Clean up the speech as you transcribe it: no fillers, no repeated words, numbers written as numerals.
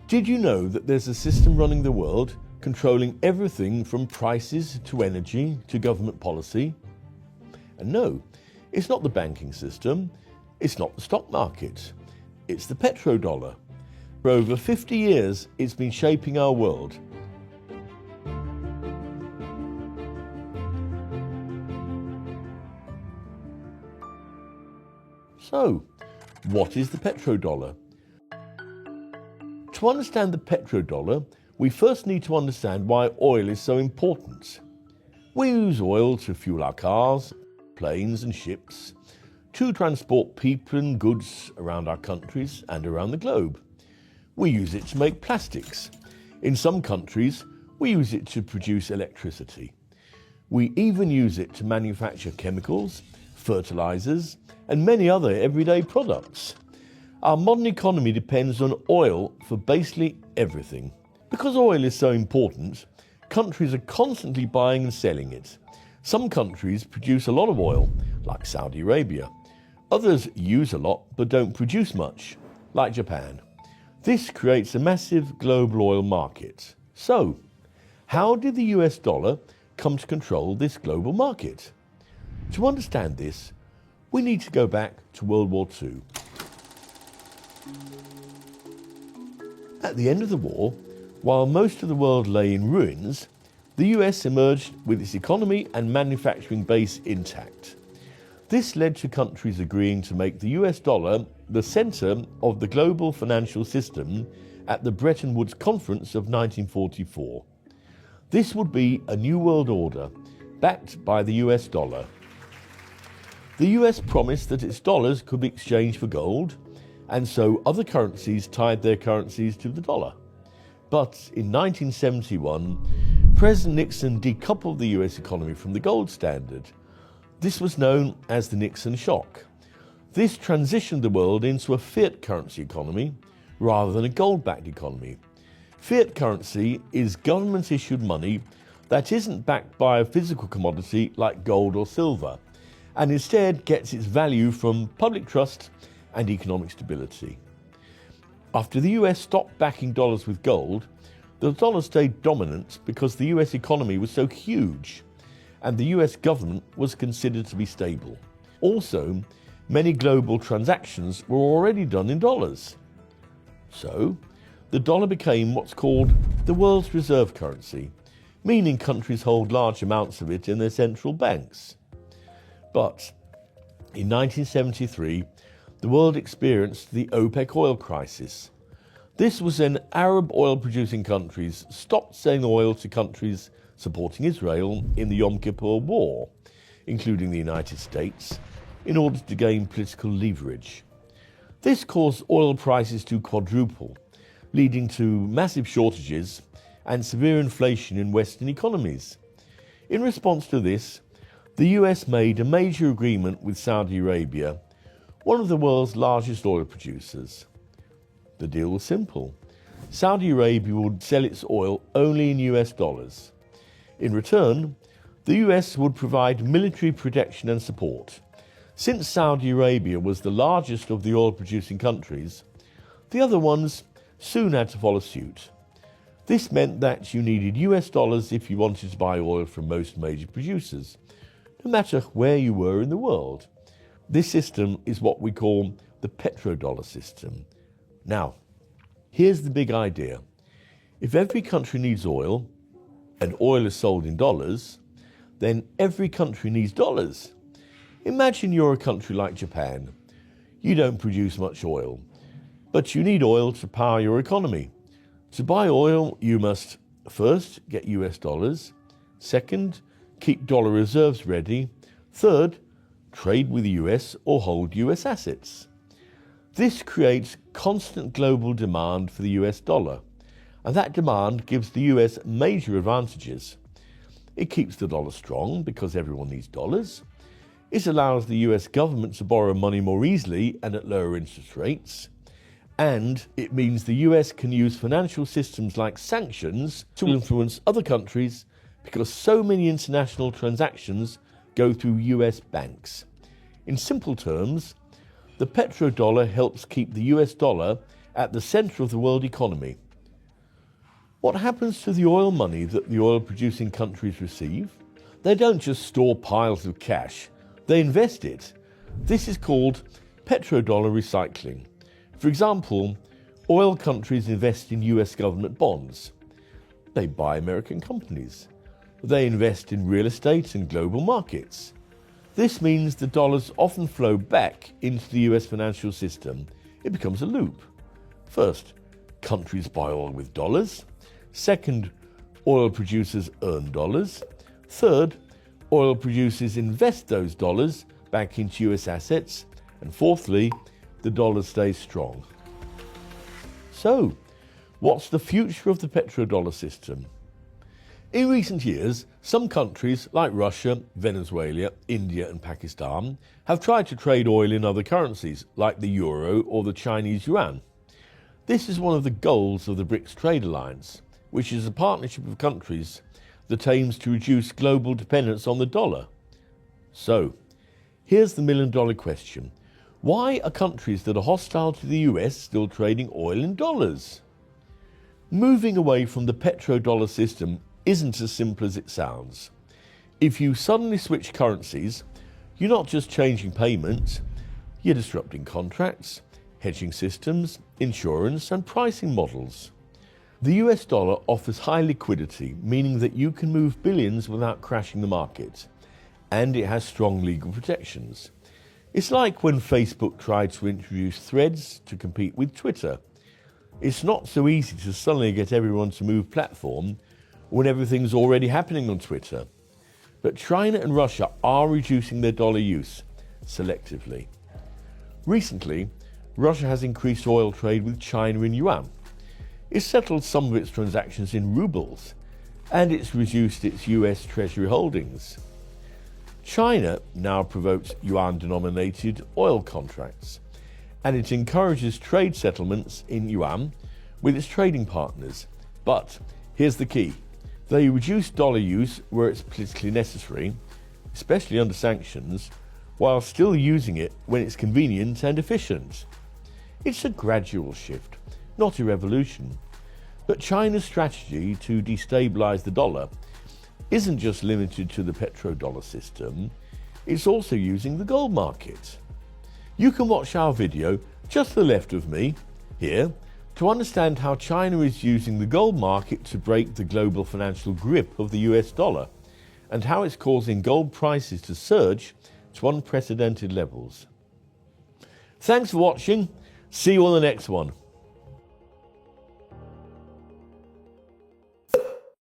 Did you know that there's a system running the world, controlling everything from prices to energy to government policy? And no, it's not the banking system, it's not the stock market, it's the petrodollar. For over 50 years, it's been shaping our world. So, what is the petrodollar? To understand the petrodollar, we first need to understand why oil is so important. We use oil to fuel our cars, planes and ships, to transport people and goods around our countries and around the globe. We use it to make plastics. In some countries, we use it to produce electricity. We even use it to manufacture chemicals, fertilizers, and many other everyday products. Our modern economy depends on oil for basically everything. Because oil is so important, countries are constantly buying and selling it. Some countries produce a lot of oil, like Saudi Arabia. Others use a lot but don't produce much, like Japan. This creates a massive global oil market. So, how did the US dollar come to control this global market? To understand this, we need to go back to World War II. At the end of the war, while most of the world lay in ruins, the US emerged with its economy and manufacturing base intact. This led to countries agreeing to make the US dollar the center of the global financial system at the Bretton Woods Conference of 1944. This would be a new world order, backed by the US dollar. The US promised that its dollars could be exchanged for gold, and so other currencies tied their currencies to the dollar. But in 1971, President Nixon decoupled the US economy from the gold standard. This was known as the Nixon shock. This transitioned the world into a fiat currency economy rather than a gold-backed economy. Fiat currency is government-issued money that isn't backed by a physical commodity like gold or silver, and instead gets its value from public trust and economic stability. After the US stopped backing dollars with gold, the dollar stayed dominant because the US economy was so huge and the US government was considered to be stable. Also, many global transactions were already done in dollars. So, the dollar became what's called the world's reserve currency, meaning countries hold large amounts of it in their central banks. But in 1973, the world experienced the OPEC oil crisis. This was when Arab oil-producing countries stopped selling oil to countries supporting Israel in the Yom Kippur War, including the United States, in order to gain political leverage. This caused oil prices to quadruple, leading to massive shortages and severe inflation in Western economies. In response to this, the US made a major agreement with Saudi Arabia, one of the world's largest oil producers. The deal was simple. Saudi Arabia would sell its oil only in US dollars. In return, the US would provide military protection and support. Since Saudi Arabia was the largest of the oil-producing countries, the other ones soon had to follow suit. This meant that you needed US dollars if you wanted to buy oil from most major producers, no matter where you were in the world. This system is what we call the petrodollar system. Now, here's the big idea. If every country needs oil, and oil is sold in dollars, then every country needs dollars. Imagine you're a country like Japan. You don't produce much oil, but you need oil to power your economy. To buy oil, you must first get US dollars, second, keep dollar reserves ready, third, trade with the US or hold US assets. This creates constant global demand for the US dollar, and that demand gives the US major advantages. It keeps the dollar strong because everyone needs dollars. It allows the US government to borrow money more easily and at lower interest rates. And it means the US can use financial systems like sanctions to influence other countries because so many international transactions go through US banks. In simple terms, the petrodollar helps keep the US dollar at the center of the world economy. What happens to the oil money that the oil-producing countries receive? They don't just store piles of cash, they invest it. This is called petrodollar recycling. For example, oil countries invest in US government bonds. They buy American companies. They invest in real estate and global markets. This means the dollars often flow back into the US financial system. It becomes a loop. First, countries buy oil with dollars. Second, oil producers earn dollars. Third, oil producers invest those dollars back into US assets. And fourthly, the dollar stays strong. So, what's the future of the petrodollar system? In recent years, some countries like Russia, Venezuela, India and Pakistan have tried to trade oil in other currencies like the euro or the Chinese yuan. This is one of the goals of the BRICS Trade Alliance, which is a partnership of countries that aims to reduce global dependence on the dollar. So, here's the million-dollar question. Why are countries that are hostile to the US still trading oil in dollars? Moving away from the petrodollar system isn't as simple as it sounds. If you suddenly switch currencies, you're not just changing payments, you're disrupting contracts, hedging systems, insurance and pricing models. The US dollar offers high liquidity, meaning that you can move billions without crashing the market, and it has strong legal protections. It's like when Facebook tried to introduce Threads to compete with Twitter. It's not so easy to suddenly get everyone to move platform when everything's already happening on Twitter. But China and Russia are reducing their dollar use selectively. Recently, Russia has increased oil trade with China in yuan. It's settled some of its transactions in rubles, and it's reduced its US Treasury holdings. China now promotes yuan-denominated oil contracts, and it encourages trade settlements in yuan with its trading partners. But here's the key. They reduce dollar use where it's politically necessary, especially under sanctions, while still using it when it's convenient and efficient. It's a gradual shift, not a revolution. But China's strategy to destabilize the dollar isn't just limited to the petrodollar system, it's also using the gold market. You can watch our video just to the left of me, here, to understand how China is using the gold market to break the global financial grip of the US dollar, and how it's causing gold prices to surge to unprecedented levels. Thanks for watching. See you on the next one.